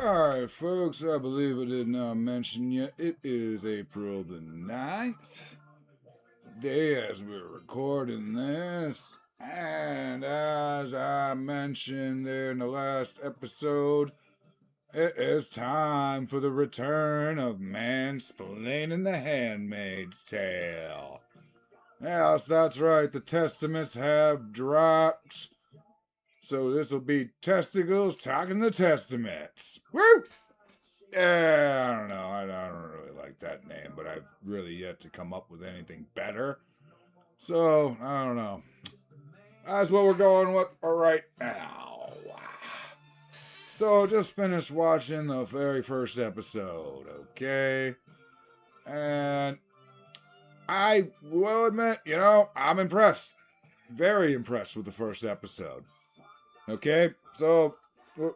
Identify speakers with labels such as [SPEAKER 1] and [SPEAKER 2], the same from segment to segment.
[SPEAKER 1] Alright, folks, I believe I did not mention yet. It is April the 9th, day as we're recording this. And as I mentioned there in the last episode, it is time for the return of Mansplaining the Handmaid's Tale. Yes, that's right, the Testaments have dropped. So this will be Testicles talking the Testaments. Woo! Yeah, I don't know. I don't really like that name, but I've really yet to come up with anything better. So, I don't know. That's what we're going with right now. So, just finished watching the very first episode, okay? And I will admit, I'm impressed. Very impressed with the first episode. Okay? So,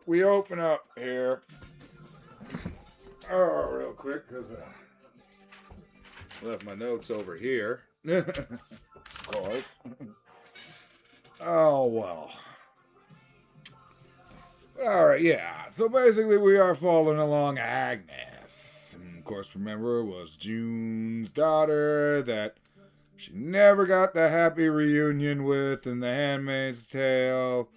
[SPEAKER 1] we open up here. Oh, real quick, because I left my notes over here. Of course. Oh, well. Alright, yeah. So basically, we are following along Agnes. And of course, remember, it was June's daughter that she never got the happy reunion with in The Handmaid's Tale.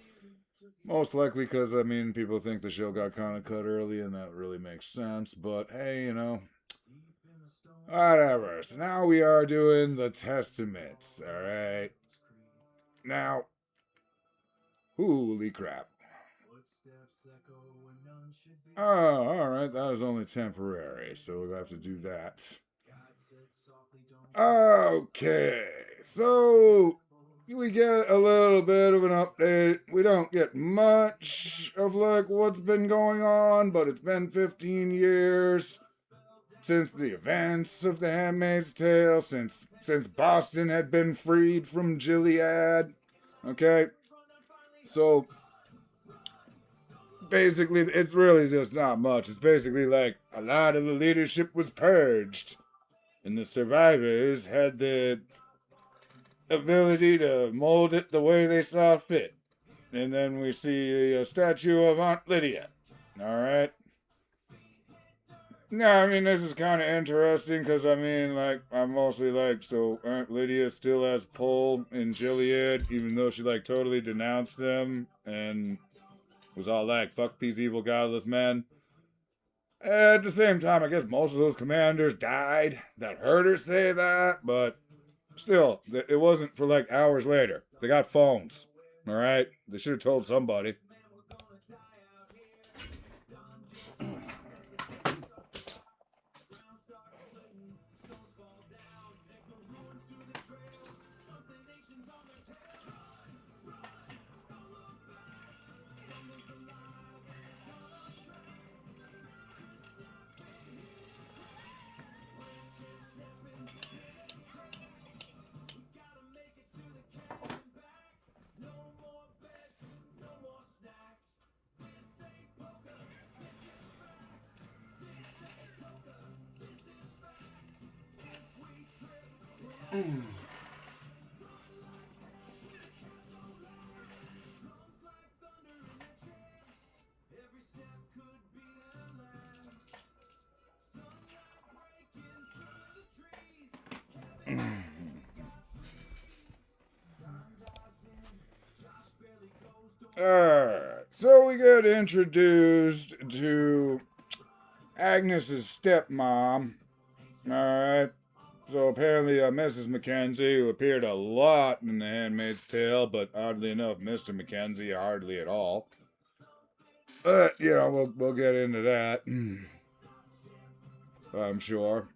[SPEAKER 1] Most likely because, people think the show got kind of cut early, and that really makes sense. But hey, whatever. So now we are doing the Testaments, alright? Now, holy crap. Oh, alright, that is only temporary, so we'll have to do that. Okay, so we get a little bit of an update. We don't get much of what's been going on, but it's been 15 years since the events of The Handmaid's Tale, since Boston had been freed from Gilead. Okay, so basically, it's really just not much. It's basically like a lot of the leadership was purged, and the survivors had the ability to mold it the way they saw fit. And then we see a statue of Aunt Lydia. Alright? No, this is kind of interesting because, I'm mostly so Aunt Lydia still has pull in Gilead, even though she, totally denounced them and was all fuck these evil godless men. At the same time, I guess most of those commanders died. That hurt her say that, but still, it wasn't for hours later. They got phones. Alright? They should have told somebody. Alright, so we get introduced to Agnes's stepmom. Alright, so apparently Mrs. Mackenzie, who appeared a lot in The Handmaid's Tale, but oddly enough, Mr. Mackenzie hardly at all. But, we'll get into that. I'm sure.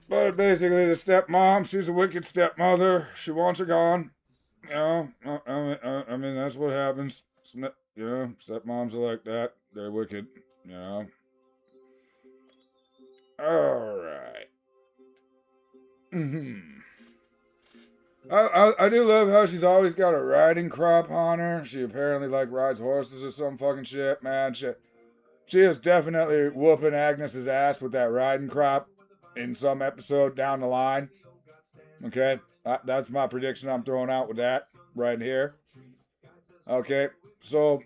[SPEAKER 1] But basically, the stepmom, she's a wicked stepmother. She wants her gone. That's what happens. Stepmoms are like that. They're wicked, Alright. I do love how she's always got a riding crop on her. She apparently, rides horses or some fucking shit, man. She is definitely whooping Agnes's ass with that riding crop in some episode down the line. Okay? That's my prediction I'm throwing out with that right here. Okay, so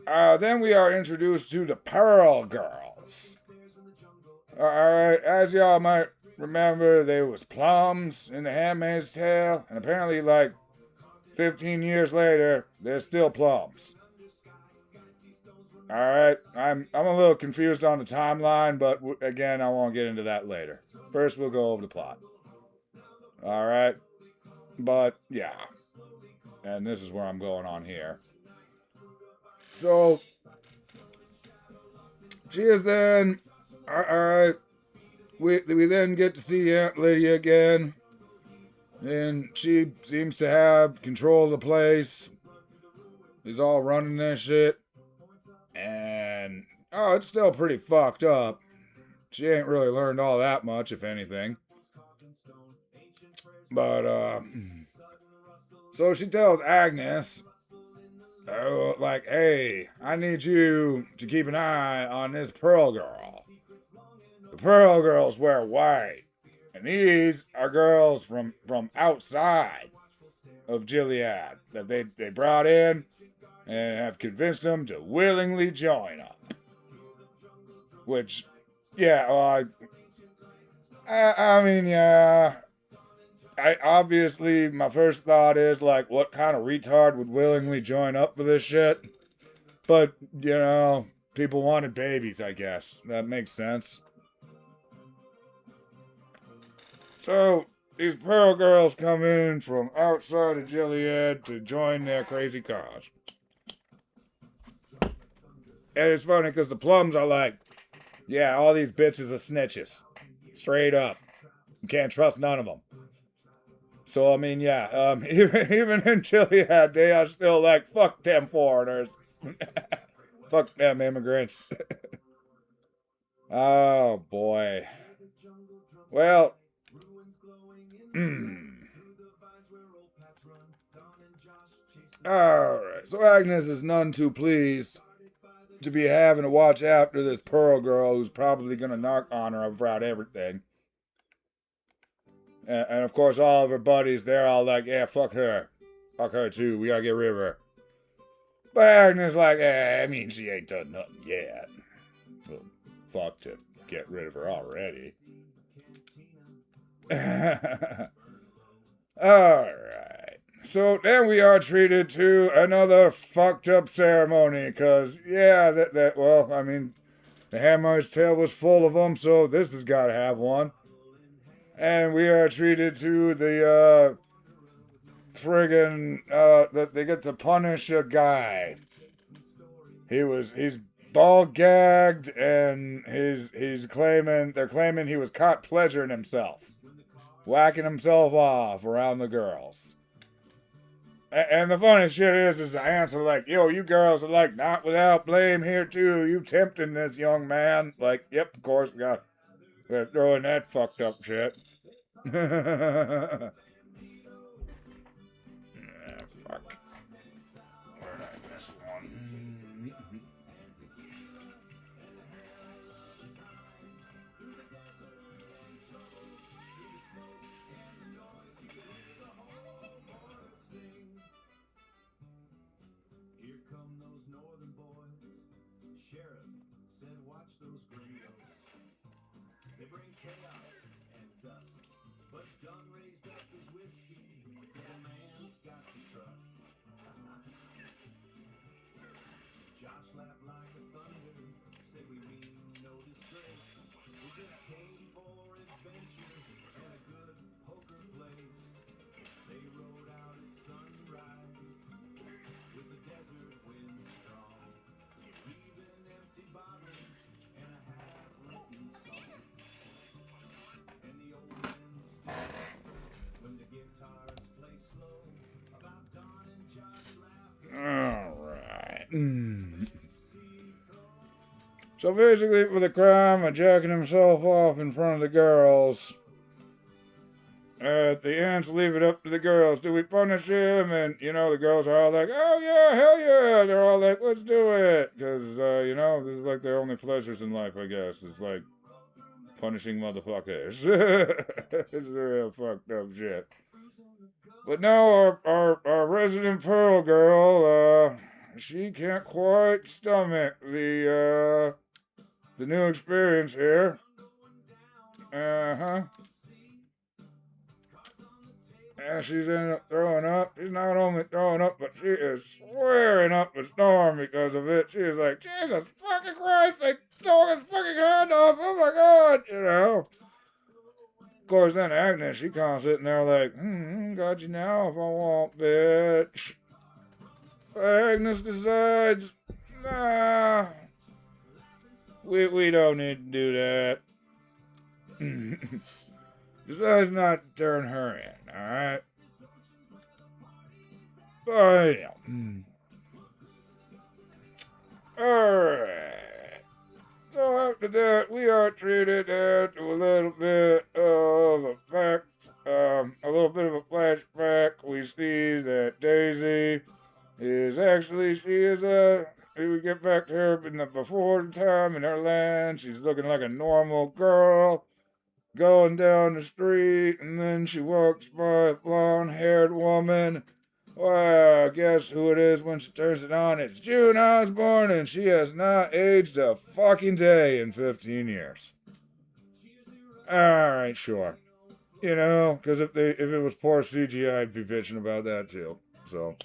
[SPEAKER 1] then we are introduced to the Pearl Girls. Alright, as y'all might remember, there was plums in The Handmaid's Tale, and apparently, like, 15 years later, there's still plums. Alright, I'm a little confused on the timeline, but again, I won't get into that later. First, we'll go over the plot. Alright, but yeah. And this is where I'm going on here. So, she is then. Alright, we then get to see Aunt Lydia again. And she seems to have control of the place. He's all running this shit. And, oh, it's still pretty fucked up. She ain't really learned all that much, if anything. But, so she tells Agnes, like, hey, I need you to keep an eye on this Pearl Girl. The Pearl Girls wear white. And these are girls from outside of Gilead that they brought in and have convinced them to willingly join up. Which, yeah, well, I mean, yeah. Obviously, my first thought is, like, what kind of retard would willingly join up for this shit? But, you know, people wanted babies, I guess. That makes sense. So, these Pearl Girls come in from outside of Gilead to join their crazy cause. And it's funny because the plums are like, yeah, all these bitches are snitches. Straight up. You can't trust none of them. So, I mean, yeah, even in Gilead, they are still like, fuck them foreigners. Fuck them immigrants. Oh, boy. Well, alright, so Agnes is none too pleased to be having to watch after this Pearl Girl who's probably gonna knock on her about everything. And of course, all of her buddies, they're all like, yeah, fuck her. Fuck her too, we gotta get rid of her. But Agnes like, I mean, she ain't done nothing yet. Well, fuck to get rid of her already. Alright. So then we are treated to another fucked up ceremony, cause yeah, well, I mean, the Handmaid's Tale was full of them, so this has gotta have one. And we are treated to the, that they get to punish a guy. He's ball gagged, and they're claiming he was caught pleasuring himself. Whacking himself off around the girls. And the funny shit is the aunts are like, yo, you girls are like, not without blame here too. You tempting this young man. Like, yep, of course, we gotta throw in that fucked up shit. Fuck. Where did I miss one? Here come those northern boys. Sheriff said, watch those gringos. They bring chaos and dust. But Dunn raised up his whiskey. Said a man's got to trust. Josh laughed like a thunder. Said we mean no disgrace. We just came for adventure and a good poker place. They rode out at sunrise with the desert wind strong, leaving empty bottles and a half-written song. And the old men still when the guitars play slow about Don and Josh laughing. All right. So basically, for the crime of jacking himself off in front of the girls, the aunts leave it up to the girls. Do we punish him? And, you know, the girls are all like, oh, yeah, hell yeah. They're all like, let's do it. Because, you know, this is like their only pleasures in life, I guess. It's like punishing motherfuckers. It's real fucked up shit. But now our resident Pearl girl, she can't quite stomach the new experience here. Uh-huh. And she's ended up throwing up. She's not only throwing up, but she is swearing up a storm because of it. She is like, Jesus fucking Christ, they tore his fucking hand off. Oh my God, you know. Of course, then Agnes, she kind of sitting there like, got you now if I want, bitch. Agnes decides, nah, we don't need to do that. Decides not to turn her in, alright? But, yeah. Alright. So after that, we are treated to a little bit of a little bit of a flashback. We see that Daisy is actually, we get back to her in the before time in her land. She's looking like a normal girl going down the street, and then she walks by a blonde-haired woman. Well, guess who it is when she turns it on? It's June Osborne, and she has not aged a fucking day in 15 years. Alright, sure. You know, because if it was poor CGI, I'd be bitching about that too. So,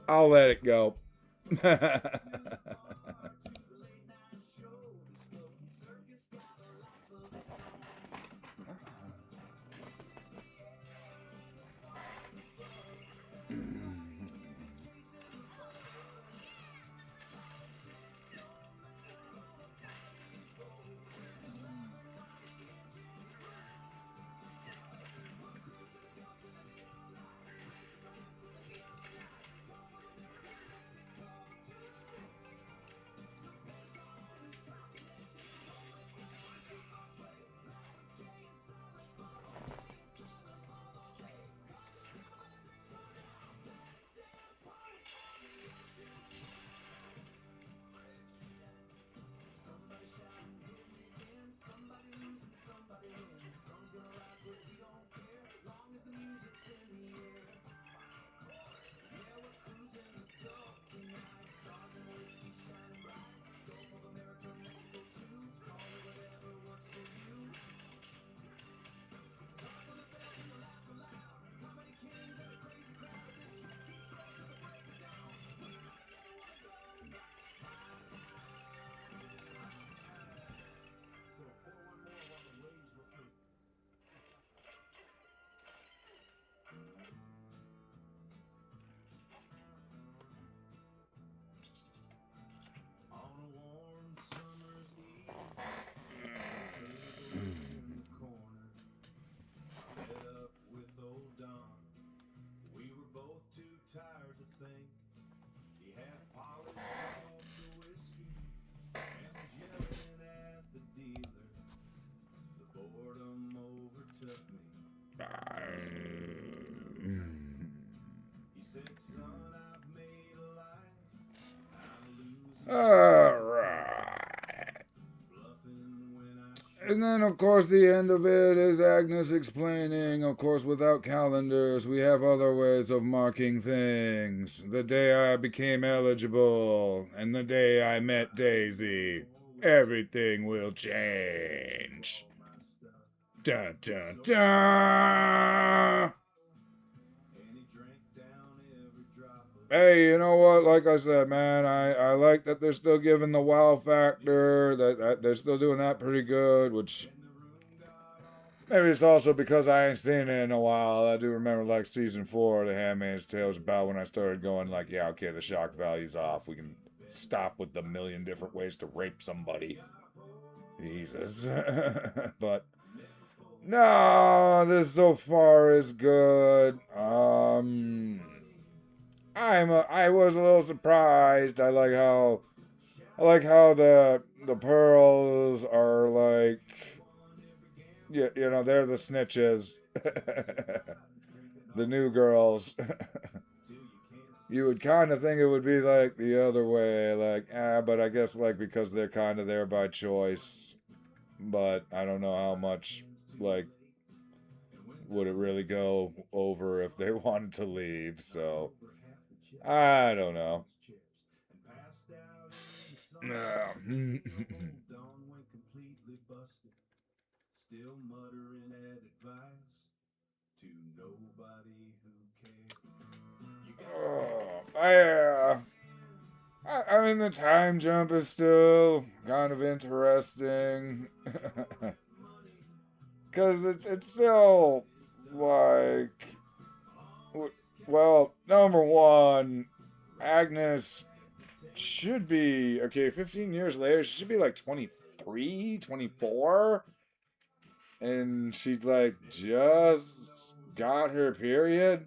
[SPEAKER 1] I'll let it go. Alright. And then, of course, the end of it is Agnes explaining, of course, without calendars, we have other ways of marking things. The day I became eligible, and the day I met Daisy, everything will change. Dun dun dun! Hey, you know what? Like I said, man, I like that they're still giving the wow factor, that they're still doing that pretty good, which maybe it's also because I ain't seen it in a while. I do remember like season 4 of The Handmaid's Tale was about when I started going like, yeah, okay, the shock value's off. We can stop with the million different ways to rape somebody. Jesus. But no, this so far is good. I was a little surprised. I like how the pearls are like, you know, they're the snitches, the new girls. You would kind of think it would be like the other way, like, but I guess like because they're kind of there by choice. But I don't know how much, like, would it really go over if they wanted to leave? So I don't know. No. Oh, I mean, the time jump is still kind of interesting. Because it's still like, well, number one, Agnes should be, okay, 15 years later, she should be like 23, 24. And she like just got her period.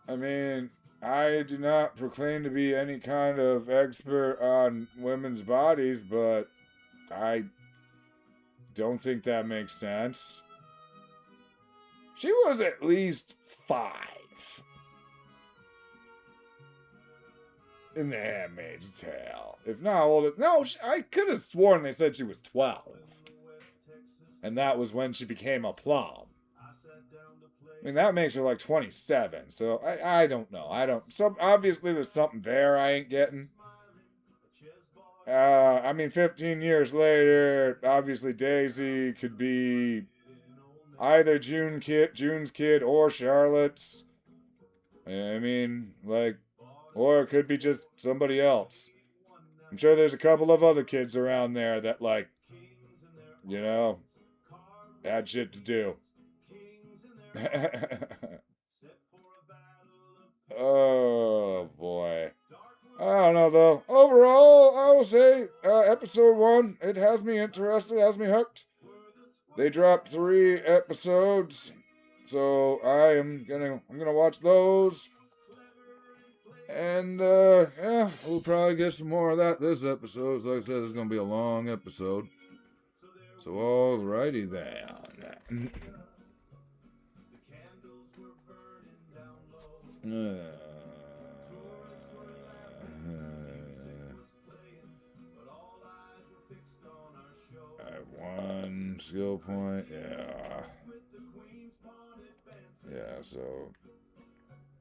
[SPEAKER 1] I mean, I do not proclaim to be any kind of expert on women's bodies, but I don't think that makes sense. She was at least 5 in The Handmaid's Tale. If not older. No, I could have sworn they said she was 12. And that was when she became a plum. I mean, that makes her like 27. So I don't know. Obviously, there's something there I ain't getting. I mean, 15 years later, obviously Daisy could be either June's kid, or Charlotte's. I mean, like, or it could be just somebody else. I'm sure there's a couple of other kids around there that, like, you know, had shit to do. Oh boy. I don't know though. Overall, I will say episode 1, it has me interested, has me hooked. They dropped 3 episodes, so I'm gonna watch those. And yeah, we'll probably get some more of that this episode. Like I said, it's gonna be a long episode. So alrighty then. I have 1 skill point. Yeah. Yeah. So